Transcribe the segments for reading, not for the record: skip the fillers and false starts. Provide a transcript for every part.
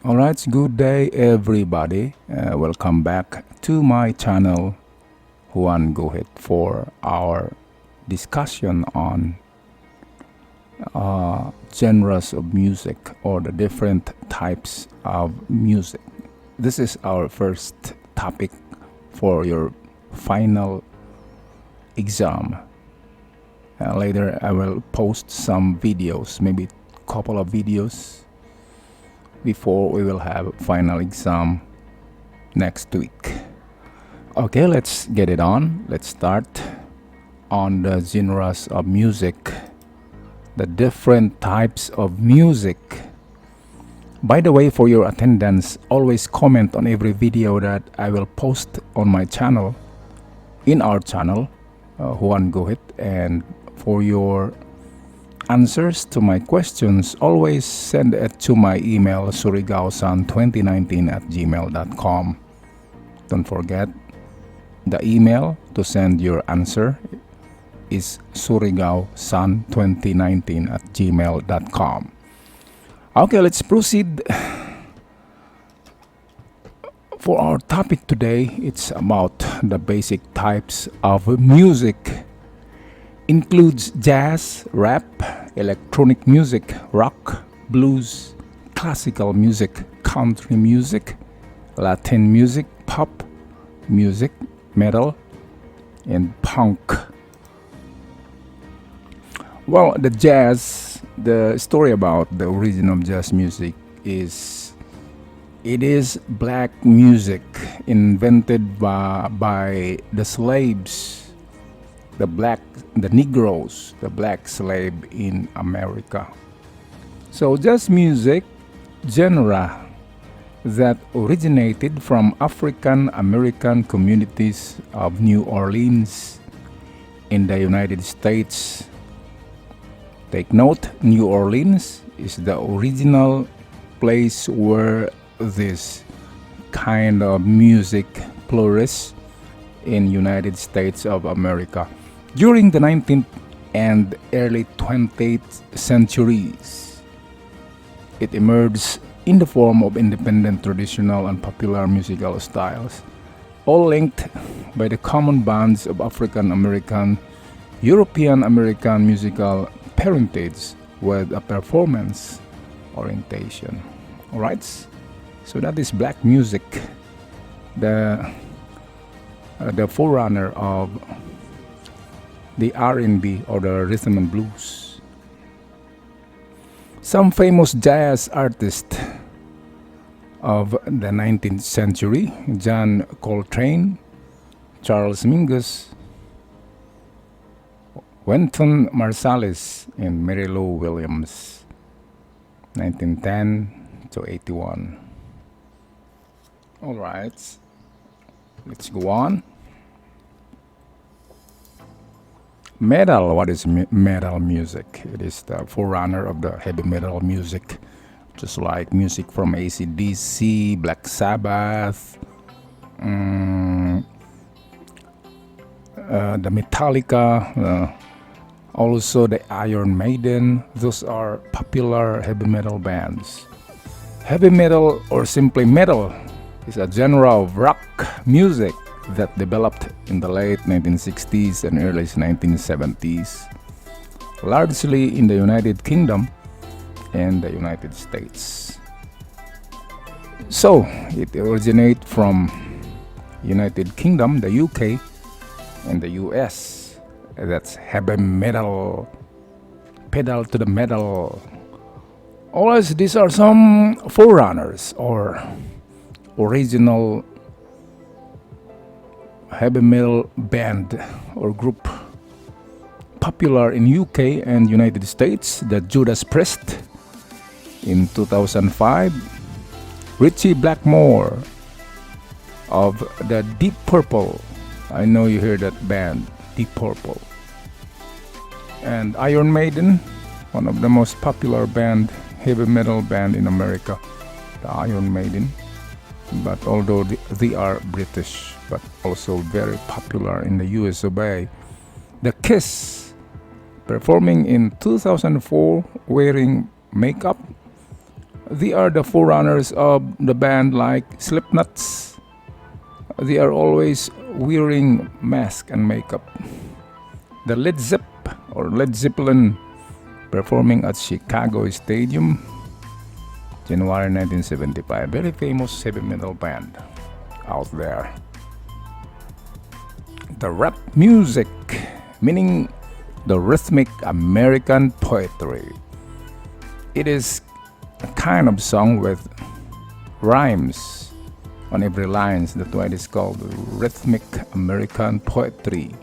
Alright, good day everybody. Welcome back to my channel, Juan Gohit, for our discussion on genres of music or the different types of music. This is our first topic for your final exam. Later, I will post some videos, maybe a couple of videos before we will have final exam next week. Okay, let's get it on. Let's start on the genres of music, the different types of music. By the way, for your attendance, always comment on every video that I will post on my channel, in our channel, Juan Gohit. And for your answers to my questions, always send it to my email, surigao2019@gmail.com. Don't forget, the email to send your answer is surigao2019@gmail.com. Okay, let's proceed. For our topic today, it's about the basic types of music. Includes jazz, rap, electronic music, rock, blues, classical music, country music, Latin music, pop music, metal, and punk. Well, the story about the origin of jazz music is it is black music invented by the slaves, the Negroes, the black slave in America. So jazz music genre that originated from African American communities of New Orleans in the United States. Take note, New Orleans is the original place where this kind of music flourished in United States of America. During the 19th and early 20th centuries, it emerged in the form of independent, traditional, and popular musical styles, all linked by the common bonds of African American, European American musical parentage with a performance orientation. Alright, so that is black music, the forerunner of the R&B or the rhythm and blues. Some famous jazz artists of the 19th century: John Coltrane, Charles Mingus, Wynton Marsalis, and Mary Lou Williams, 1910 to 81. All right, let's go on. Metal. What is metal music? It is the forerunner of the heavy metal music, just like music from AC/DC, Black Sabbath, the Metallica, also the Iron Maiden. Those are popular heavy metal bands. Heavy metal, or simply metal, is a genre of rock music that developed in the late 1960s and early 1970s, largely in the United Kingdom and the United States. So, it originates from United Kingdom, the UK, and the US. That's heavy metal, pedal to the metal. Always, these are some forerunners or original heavy metal band or group popular in UK and United States. The Judas Priest in 2005, Richie Blackmore of the Deep Purple. I know you hear that band, Deep Purple. And Iron Maiden, one of the most popular band, heavy metal band in America, the Iron Maiden. But although they are British, but also very popular in the US of A. The Kiss, performing in 2004 wearing makeup. They are the forerunners of the band like Slipknots. They are always wearing mask and makeup. The Led Zeppelin performing at Chicago Stadium, January 1975. Very famous heavy metal band out there. The rap music, meaning the rhythmic American poetry. It is a kind of song with rhymes on every line. That's why it is called rhythmic American poetry.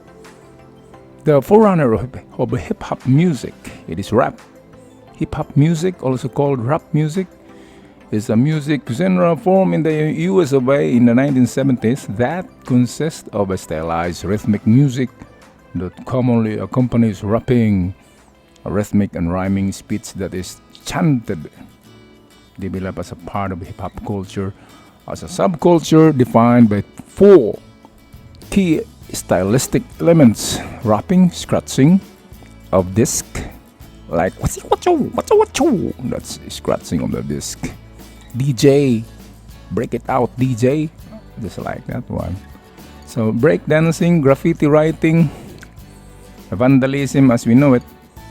The forerunner of hip hop music, it is rap. Hip hop music, also called rap music, is a music genre formed in the US of A in the 1970s that consists of a stylized rhythmic music that commonly accompanies rapping, a rhythmic and rhyming speech that is chanted, developed as a part of hip hop culture, as a subculture defined by four key stylistic elements: rapping, scratching of disc, like what's that's scratching of the disc. DJ, break it out, DJ, just like that one. So breakdancing, graffiti writing, vandalism as we know it,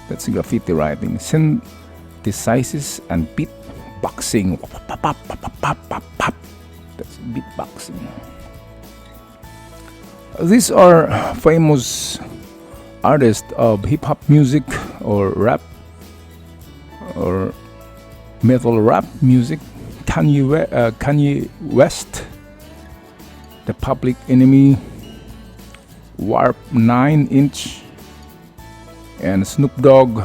that's graffiti writing. Synthesizes and beatboxing, that's beatboxing. These are famous artists of hip hop music or rap or metal rap music. Kanye West, The Public Enemy, Warp 9-inch, and Snoop Dogg,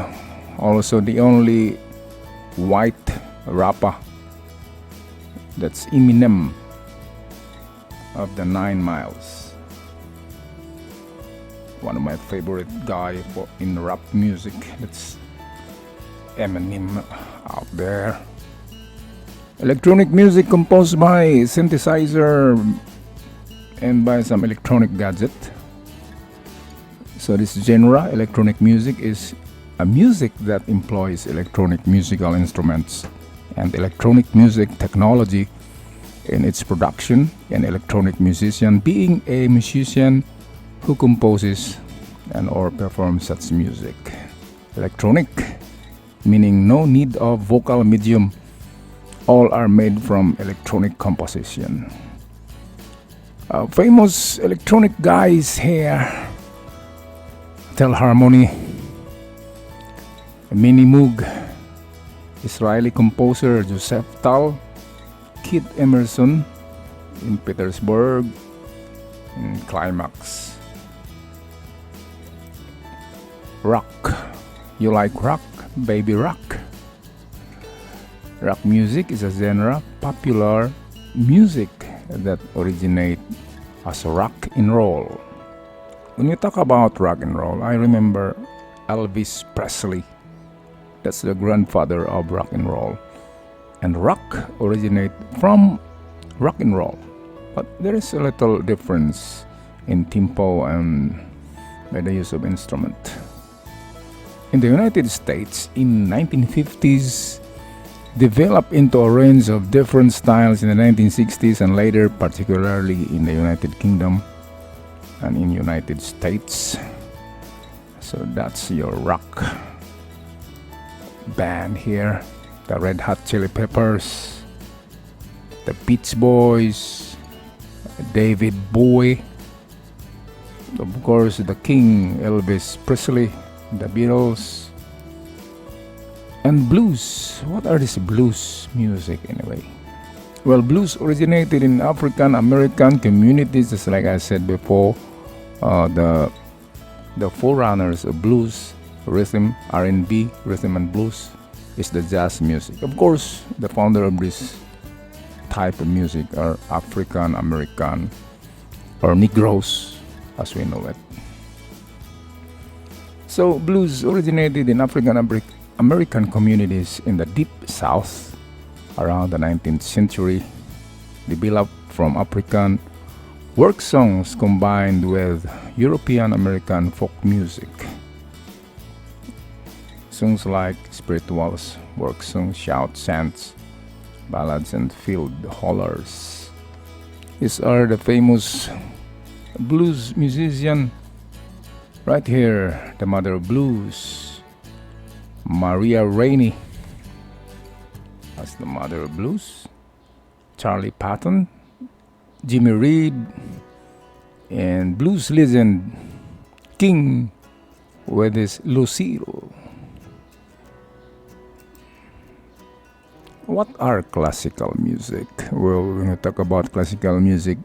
also the only white rapper. That's Eminem of the 9 Miles. One of my favorite guy in rap music. That's Eminem out there. Electronic music composed by synthesizer and by some electronic gadget. So this genre, electronic music, is a music that employs electronic musical instruments and electronic music technology in its production. An electronic musician being a musician who composes and or performs such music. Electronic, meaning no need of vocal medium. All are made from electronic composition. Famous electronic guys here: Telharmony, Minnie Moog, Israeli composer Joseph Tal, Kid Emerson in Petersburg, in Climax. Rock. You like rock? Baby rock. Rock music is a genre popular music that originate as rock and roll. When you talk about rock and roll, I remember Elvis Presley. That's the grandfather of rock and roll. And rock originate from rock and roll. But there is a little difference in tempo and by the use of instrument. In the United States, in 1950s, developed into a range of different styles in the 1960s and later, particularly in the United Kingdom and in United States. So that's your rock band here. The Red Hot Chili Peppers, the Beach Boys, David Bowie, of course the King Elvis Presley, the Beatles, and blues. What are this blues music anyway? Well, blues originated in African American communities, just like I said before. The forerunners of blues, rhythm, R&B, rhythm and blues, is the jazz music. Of course, the founder of this type of music are African American or Negroes, as we know it. So blues originated in African American communities in the Deep South around the 19th century, developed from African work songs combined with European American folk music. Songs like spirituals, work songs, shout, chants, ballads and field hollers. These are the famous blues musician right here, the mother of blues, Maria Rainey. That's the mother of blues. Charlie Patton, Jimmy Reed, and blues legend King with his Lucille. What are classical music? Well, when we talk about classical music,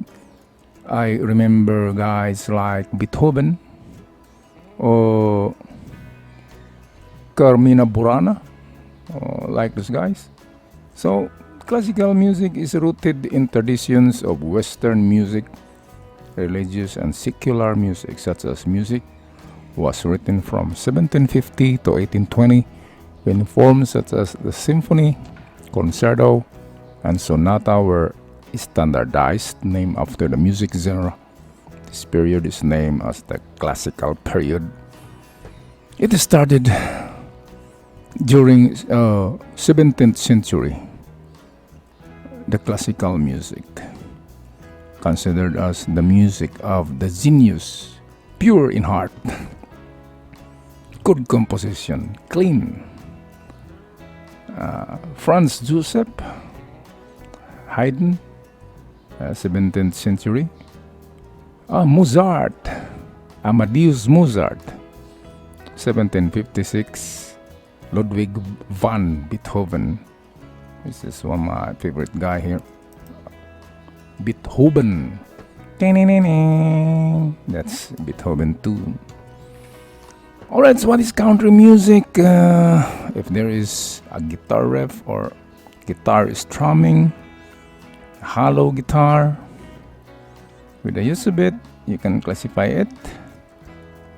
I remember guys like Beethoven or Carmina Burana, like those guys. So, classical music is rooted in traditions of Western music, religious and secular music, such as music was written from 1750 to 1820 when forms such as the symphony, concerto, and sonata were standardized, named after the music genre. This period is named as the classical period. It started during 17th century. The classical music, considered as the music of the genius, pure in heart, good composition, clean. Franz Joseph Haydn, 17th century. Mozart, Amadeus Mozart, 1756. Ludwig van Beethoven. This is one of my favorite guy here. Beethoven. That's Beethoven too. Alright, so what is country music? If there is a guitar riff or guitar strumming, hollow guitar, with the use of it, you can classify it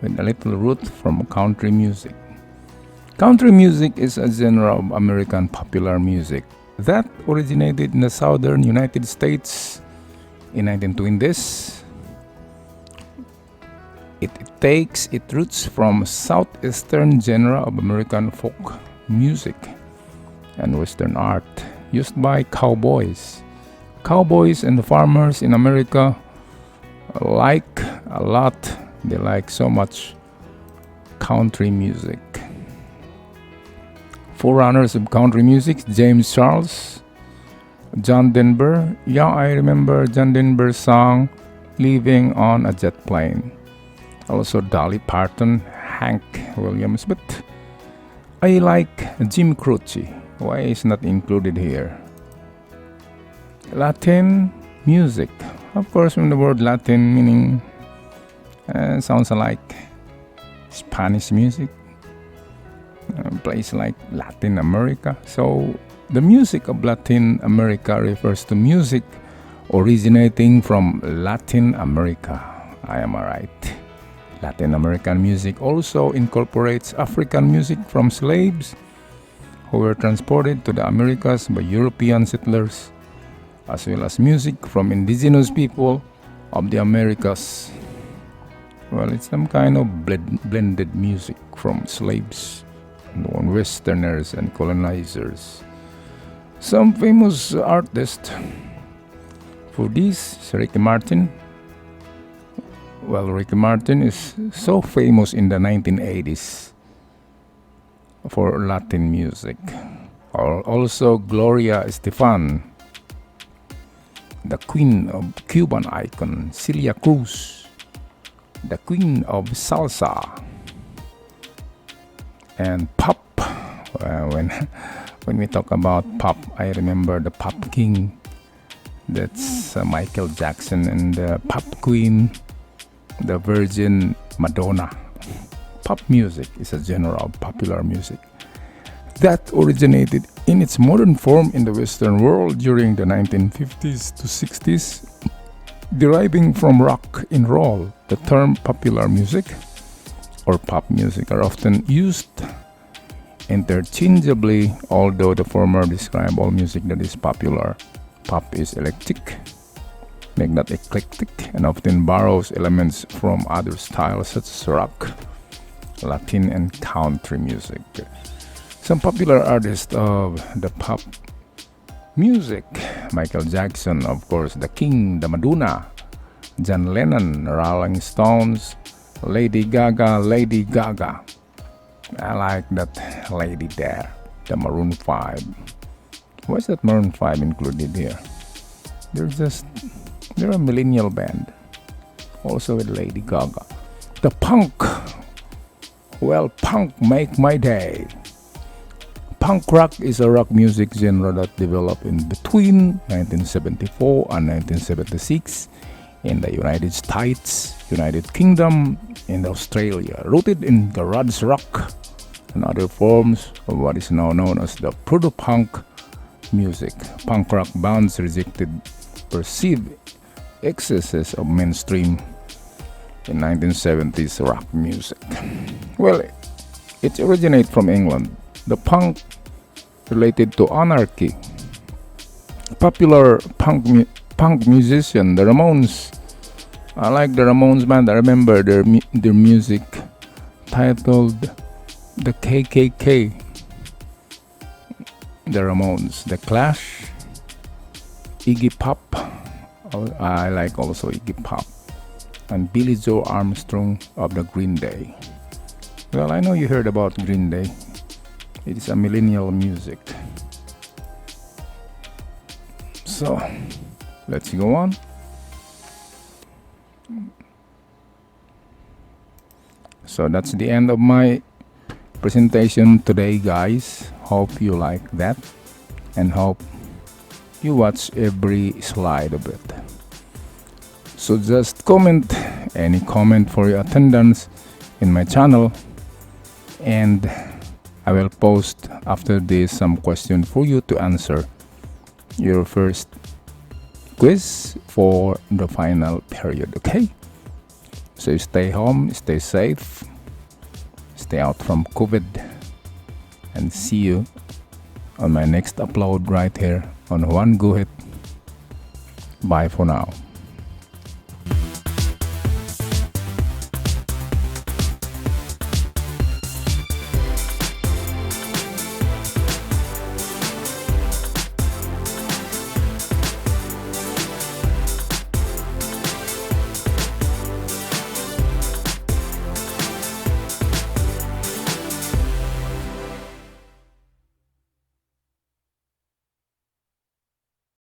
with a little root from country music. Country music is a genre of American popular music that originated in the southern United States in 1920s. It takes its roots from southeastern genre of American folk music and Western art used by cowboys. Cowboys and farmers in America like a lot. They like so much country music. Forerunners of country music: James Charles, John Denver. Yeah, I remember John Denver's song "Living on a Jet Plane." Also Dolly Parton, Hank Williams, but I like Jim Croce. Why is not included here? Latin music. Of course, from the word Latin meaning sounds like Spanish music. Place like Latin America. So the music of Latin America refers to music originating from Latin America. I am right. Latin American music also incorporates African music from slaves who were transported to the Americas by European settlers, as well as music from indigenous people of the Americas. Well, it's some kind of blended music from slaves, Westerners, and colonizers. Some famous artists for this, Ricky Martin. Well, Ricky Martin is so famous in the 1980s for Latin music. Also, Gloria Estefan, the queen of Cuban icon, Celia Cruz, the queen of salsa, and pop. When we talk about pop, I remember the pop king. That's Michael Jackson, and the pop queen, the Virgin Madonna. Pop music is a genre of popular music that originated in its modern form in the Western world during the 1950s to 60s, deriving from rock and roll. The term popular music or pop music are often used interchangeably, although the former describe all music that is popular. Pop is eclectic, not eclectic, and often borrows elements from other styles such as rock, Latin, and country music. Some popular artists of the pop Music, Michael Jackson, of course, the King, the Madonna, John Lennon, Rolling Stones, Lady Gaga, Lady Gaga. I like that lady there, the Maroon 5. Why is that Maroon 5 included here? They're a millennial band, also with Lady Gaga. The punk, well, punk make my day. Punk rock is a rock music genre that developed in between 1974 and 1976 in the United States, United Kingdom, and Australia, rooted in garage rock and other forms of what is now known as the proto-punk music. Punk rock bands rejected perceived excesses of mainstream in 1970s rock music. Well, it originated from England. The punk related to anarchy. Popular punk musician, the Ramones. I like the Ramones band. I remember their music titled The KKK. The Ramones, The Clash, Iggy Pop. I like also Iggy Pop. And Billy Joe Armstrong of the Green Day. Well, I know you heard about Green Day. It is a millennial music. So, let's go on. So that's the end of my presentation today, guys. Hope you like that and hope you watch every slide of it. So just comment any comment for your attendance in my channel, and I will post after this some question for you to answer your first quiz for the final period. Okay, so stay home, stay safe, stay out from COVID, and see you on my next upload right here on Juan Guhit. Bye for now.